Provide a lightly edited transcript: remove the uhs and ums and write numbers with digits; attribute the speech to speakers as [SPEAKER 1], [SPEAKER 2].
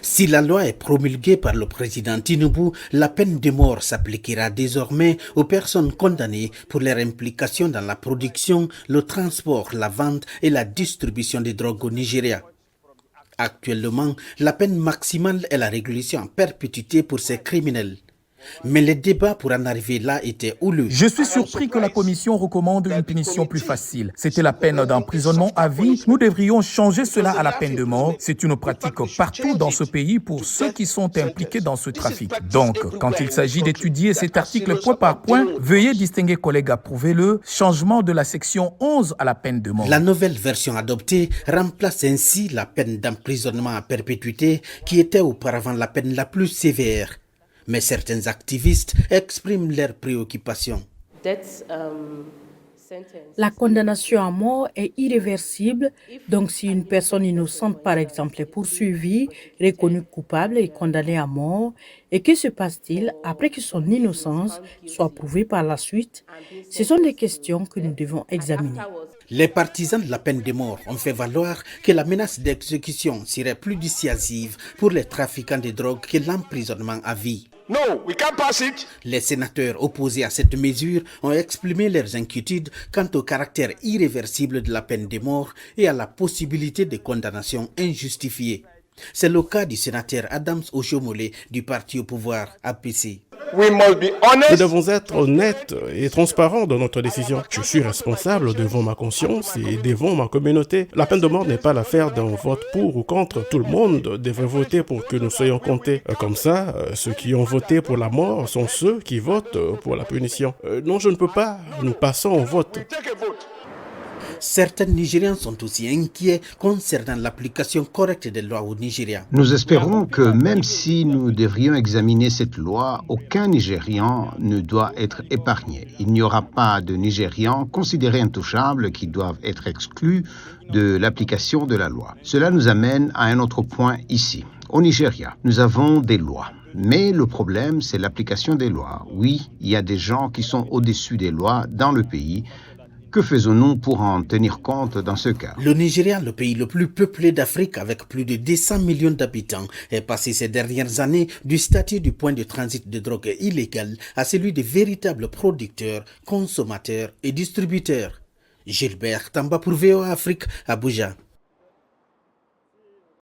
[SPEAKER 1] Si la loi est promulguée par le président Tinubu, la peine de mort s'appliquera désormais aux personnes condamnées pour leur implication dans la production, le transport, la vente et la distribution de drogue au Nigeria. Actuellement, la peine maximale est la régulation en perpétuité pour ces criminels. Mais les débats pour en arriver là étaient houleux.
[SPEAKER 2] Je suis surpris que la Commission recommande une punition plus facile. C'était la peine d'emprisonnement à vie. Nous devrions changer cela à la peine de mort. C'est une pratique partout dans ce pays pour ceux qui sont impliqués dans ce trafic. Donc, quand il s'agit d'étudier cet article point par point, veuillez distinguer, collègues, approuvez-le, changement de la section 11 à la peine de mort.
[SPEAKER 1] La nouvelle version adoptée remplace ainsi la peine d'emprisonnement à perpétuité qui était auparavant la peine la plus sévère. Mais certains activistes expriment leurs préoccupations.
[SPEAKER 3] La condamnation à mort est irréversible, donc si une personne innocente, par exemple, est poursuivie, reconnue coupable et condamnée à mort, et que se passe-t-il après que son innocence soit prouvée par la suite? Ce sont des questions que nous devons examiner.
[SPEAKER 1] Les partisans de la peine de mort ont fait valoir que la menace d'exécution serait plus dissuasive pour les trafiquants de drogue que l'emprisonnement à vie.
[SPEAKER 4] No, we can't pass it.
[SPEAKER 1] Les sénateurs opposés à cette mesure ont exprimé leurs inquiétudes quant au caractère irréversible de la peine de mort et à la possibilité de condamnation injustifiée. C'est le cas du sénateur Adams Oshomole du parti au pouvoir APC.
[SPEAKER 5] Nous devons être honnêtes et transparents dans notre décision. Je suis responsable devant ma conscience et devant ma communauté. La peine de mort n'est pas l'affaire d'un vote pour ou contre. Tout le monde devrait voter pour que nous soyons comptés. Comme ça, ceux qui ont voté pour la mort sont ceux qui votent pour la punition. Non, je ne peux pas. Nous passons au vote.
[SPEAKER 1] Certains Nigérians sont aussi inquiets concernant l'application correcte des lois au Nigeria.
[SPEAKER 6] Nous espérons que même si nous devrions examiner cette loi, aucun Nigérian ne doit être épargné. Il n'y aura pas de Nigérians considérés intouchables qui doivent être exclus de l'application de la loi. Cela nous amène à un autre point ici. Au Nigeria, nous avons des lois. Mais le problème, c'est l'application des lois. Oui, il y a des gens qui sont au-dessus des lois dans le pays. Que faisons-nous pour en tenir compte dans ce cas?
[SPEAKER 1] Le Nigeria, le pays le plus peuplé d'Afrique avec plus de 200 millions d'habitants, est passé ces dernières années du statut du point de transit de drogue illégale à celui de véritable producteur, consommateur et distributeur. Gilbert Tamba pour VOA Afrique, Abuja.